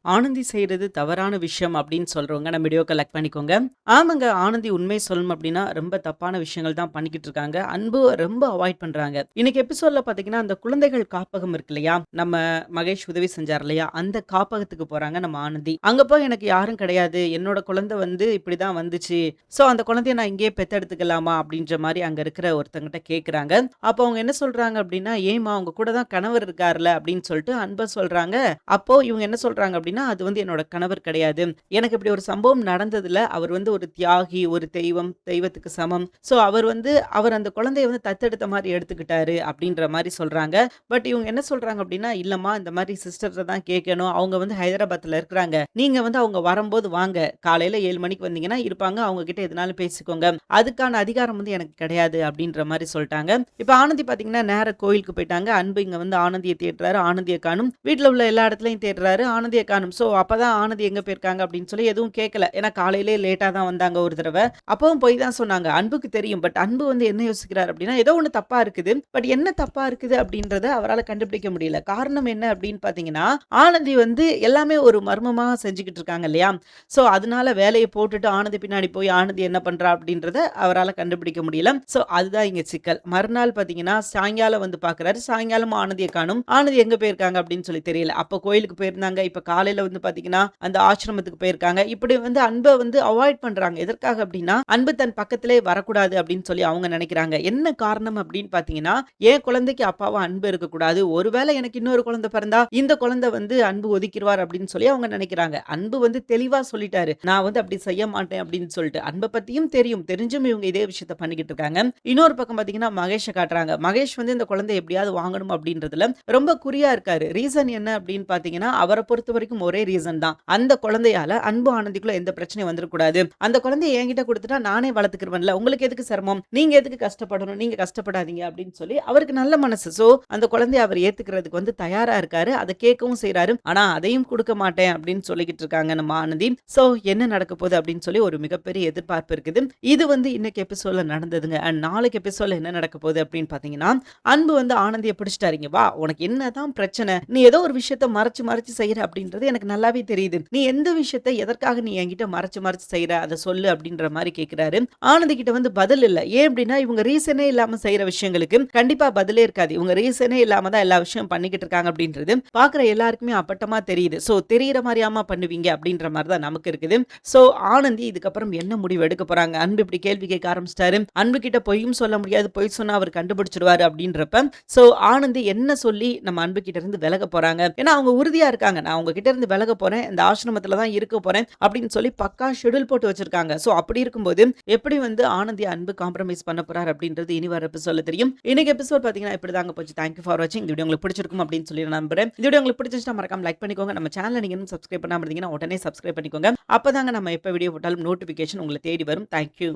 ஆனந்தி செய்றது தவறான விஷயம் அப்படின்னு சொல்றவங்க நம்ம வீடியோ கலெக்ட் பண்ணிக்கோங்க. ஆமாங்க, ஆனந்தி உண்மை சொல்லணும் அப்படின்னா, ரொம்ப தப்பான விஷயங்கள் தான் பண்ணிக்கிட்டு இருக்காங்க. அன்பு ரொம்ப அவாய்ட் பண்றாங்க. இன்னைக்கு எபிசோட்ல பார்த்தீங்கன்னா, அந்த குழந்தைகள் காப்பகம் இருக்கு இல்லையா? நம்ம மகேஷ் உதவி செஞ்சார் இல்லையா? அந்த காப்பகத்துக்கு போறாங்க நம்ம ஆனந்தி. அங்க போய் எனக்கு யாரும் கிடையாது. என்னோட குழந்தை வந்து இப்படிதான் வந்துச்சு. ஸோ அந்த குழந்தைய நான் இங்கேயே பெத்தெடுத்துக்கலாமா? அப்படின்ற மாரி அங்க இருக்கிற ஒருத்தவங்கட்ட கேட்குறாங்க. அப்போ அவங்க என்ன சொல்றாங்க அப்படின்னா, "ஏம்மா உங்க கூட தான் கணவர் இருக்கார்ல" அப்படின்னு சொல்லிட்டு அன்பா சொல்றாங்க. அப்போ இவங்க என்ன சொல்றாங்க அப்படின்னா, அது வந்து என்னோட கணவர் கிடையாது. எனக்கு இப்படி ஒரு சம்பவம் நடந்ததுல, அவர் வந்து ஒரு தியாகி, ஒரு தெய்வம், தெய்வத்துக்கு சமம். ஸோ அவர் அந்த குழந்தைய வந்து தத்தெடுத்த மாரி எடுத்துக்கிட்டாரு அப்படின்ற மாரி சொல்றாங்க. பட் இவங்க என்ன சொல்றாங்க அப்படின்னா, இல்லம்மா இந்த மாரி சிஸ்டர்ட்ட தான் கேட்கணும். அவங்க வந்து ஹைதராபாத்ல இருக்கிறாங்க. நீங்க வந்து அவங்க வரும்போது வாங்க. காலையில 7 மணிக்கு வந்தீங்கன்னா இருப்பாங்க. அவங்க கிட்ட எதுனாலும் பேசிக்கோங்க. அதுக்கான அதிகாரம் வந்து எனக்கு கிடையாது அப்படின்ற மாரி சொல்ட்டாங்க. இப்ப ஆனந்தி பார்த்தீங்கன்னா, நேரா கோயிலுக்கு போயிட்டாங்க. அன்பு இங்க வந்து ஆனந்திய தேடுறாரு. ஆனந்திய காணோம். வீட்ல உள்ள எல்லா இடத்துலயும் தேடுறாரு. ஆனந்திய காணோம். ஸோ அப்பதான் ஆனந்தி எங்க போயிருக்காங்க அப்படின்னு சொல்லி எதுவும் கேட்கல. ஏன்னா காலையிலேயே லேட்டா தான் வந்தாங்க ஒரு தடவ. அப்பவும் போய் தான் சொன்னாங்க. அன்புக்கு தெரியும். பட் அன்பு வந்து என்ன யோசிக்கிறார் அப்படின்னா, ஏதோ ஒண்ணு தப்பா இருக்குது. பட் என்ன தப்பா இருக்குது அப்படின்றத அவரால கண்டுபிடிக்க முடியல. காரணம் என்ன அப்படின்னு பார்த்தீங்கன்னா, ஆனந்தி வந்து எல்லாமே ஒரு மர்மமா செஞ்சுகிட்டு இருக்காங்க இல்லையா? ஸோ அதனால வேலைய போட்டுட்டு ஆனந்தி பின்னாடி போய் ஆனந்தி என்ன பண்றா அப்படின்றத அவரால கண்டுபிடிக்க முடியல. ஸோ அதுதான் இங்க சிக்கல். மறுநாள் பார்த்தீங்கன்னா, சாயங்காலம் வந்து பார்க்குறாரு. சாயங்காலம் ஆனந்திய காணோம். ஆனந்தி எங்க போயிருக்காங்க அப்படின்னு சொல்லி தெரியல. அப்ப கோயிலுக்கு போயிருந்தாங்க. இப்ப காலையில வந்து பார்த்தீங்கன்னா, அந்த ஆசிரமத்துக்கு போயிருக்காங்க. இப்படி வந்து அன்ப வந்து அவாய்ட் பண்றாங்க. எதற்காக அப்படின்னா, அன்பு தன் பக்கத்திலே வரக்கூடாது அப்படின்னு சொல்லி அவங்க நினைக்கிறாங்க. என்ன காரணம் அப்படின்னு பார்த்தீங்கன்னா, என் குழந்தைக்கு அப்பாவா அன்பு இருக்கக்கூடாது. ஒருவேளை எனக்கு இன்னொரு குழந்தை பிறந்தா, இந்த குழந்தை வந்து அன்பு ஒதுக்கிருவார் அப்படின்னு சொல்லி அவங்க நினைக்கிறாங்க. அன்பு வந்து தெளிவா சொல்லிட்டாரு. நான் வந்து அப்படி செய்ய மாட்டேன் அப்படின்னு சொல்லிட்டு. அன்ப பத்தியும் தெரியும். தெரிஞ்சும் இவங்க இதே விஷயத்த பண்ணிக்கிட்டு இருக்காங்க. இன்னொரு பக்கம் பார்த்தீங்கன்னா, மகேஷ காட்டுறாங்க. மகேஷ் வந்து இந்த குழந்தைய எப்படியாவது வாங்கணும் அப்படின்றதுல ரொம்ப குறியா இருக்காரு. ரீசன் என்ன அப்படின்னு பார்த்தீங்கன்னா, அவர பொறுத்தவரைக்கும் ஒரே ரீசன் தான். அந்த குழந்தையால அன்பு ஆனந்திக்குள்ள எந்த பிரச்சனையும் வந்துறக்கூடாது. அந்த குழந்தைய என்கிட்ட குடுத்துட்டா நானே வளர்த்துக்கிருவேன்ல. உங்களுக்கு எதுக்கு சிரமம்? நீங்க எதுக்கு கஷ்டப்படணும்? நீங்க கஷ்டப்படாதீங்க அப்படின்னு சொல்லி அவருக்கு நல்ல மனசு. சோ அந்த குழந்தைய அவர் ஏத்துக்கிறதுக்கு வந்து தயாரா இருக்காரு. அத கேட்கவும் செய்றாரு. ஆனா அதையும் குடுக்க மாட்டேன் அப்படின்னு சொல்லிக்கிட்டு இருக்காங்க நம்ம ஆனந்தி. சோ என்ன நடக்க போகுது அப்படின்னு சொல்லி ஒரு மிகப்பெரிய எதிர்பார்ப்பு இருக்குது. இது வந்து இன்னைக்கு எபிசோட்ல நடந்ததுங்க. அண்ட் நாளைக்கு எபிசோட்ல என்ன நடக்க போகுது அப்படின்னு பார்த்தீங்கன்னா, அன்பு வந்து ஆனந்திய பிடிச்சிட்டாரு. "இங்க வா, உனக்கு என்னதான் பிரச்சனை? நீ ஏதோ ஒரு விஷயத்த மறைச்சு மறைச்சு செய்ற அப்படின்றது எனக்கு நல்லாவே தெரியுது. நீ எந்த விஷயத்த எதற்காக நீ என்கிட்ட மறைச்சு மறைச்சு செய்ற? அத சொல்லு" அப்படின்ற மாரி கேட்கிறாரு. ஆனந்தி கிட்ட வந்து பதில் இல்ல. ஏன் அப்படின்னா, இவங்க ரீசனே இல்லாம செய்ற விஷயங்களுக்கு கண்டிப்பா பதிலே இருக்காது. இவங்க ரீசனே இல்லாம தான் எல்லா விஷயம் பண்ணிக்கிட்டு இருக்காங்க அப்படின்றது பார்க்குற எல்லாருக்குமே அப்பட்டமா தெரியுது. சோ தெரியிற மாரியாம்மா பண்ணுவீங்க அப்படின்ற மாரி தான் நமக்கு இருக்குது. சோ ஆனந்தி இதுக்கப்புறம் என்ன முடிவு எடுக்க போறாங்க? அன்பு இப்படி கேள்வி கேட்க ஆரம்பிச்சிட்டாரு. அன்பு கிட்ட பொய்யும் சொல்ல முடியாது. பொய் சொன்னா அவர் கண்டுபிடிச்சுருவாரு அப்படின்றப்ப, சோ ஆனந்தி என்ன சொல்லி நம்ம அன்பு கிட்ட இருந்து விலக போறாங்க? ஏன்னா அவங்க உறுதியா இருக்காங்க. நான் உங்க கிட்ட இருந்து விலக போறேன். இந்த ஆசிரமத்துல தான் இருக்க போறேன் அப்படின்னு சொல்லி பக்கா ஷெட்யூல் போட்டு வச்சிருக்காங்க. சோ அப்படி இருக்கும்போது எப்படி வந்து ஆனந்தி அன்பு காம்ப்ரமைஸ் பண்ண போறார் அப்படின்றது இனி வர எபிசோட்ல தெரியும். இன்னைக்கு எபிசோட் பார்த்தீங்கன்னா இப்படிதாங்க போச்சு. தேங்க் யூ ஃபார் வாட்சிங். இந்த வீடியோ உங்களுக்கு பிடிச்சிருக்கும் அப்படின்னு சொல்லி நான் நம்புறேன். இந்த வீடியோ உங்களுக்கு பிடிச்சிருந்தா மறக்காம லைக் பண்ணிக்கோங்க. நம்ம சேனலை நீங்க இன்னும் சப்ஸ்கிரைப் பண்ணாம இருந்தீங்கன்னா உடனே சப்ஸ்கிரைப் பண்ணிக்கோங்க. அப்பதாங்க நம்ம எப்ப வீடியோ போட்டாலும் நோட்டிபிகேஷன் உங்களை தேடி வரும். Thank you.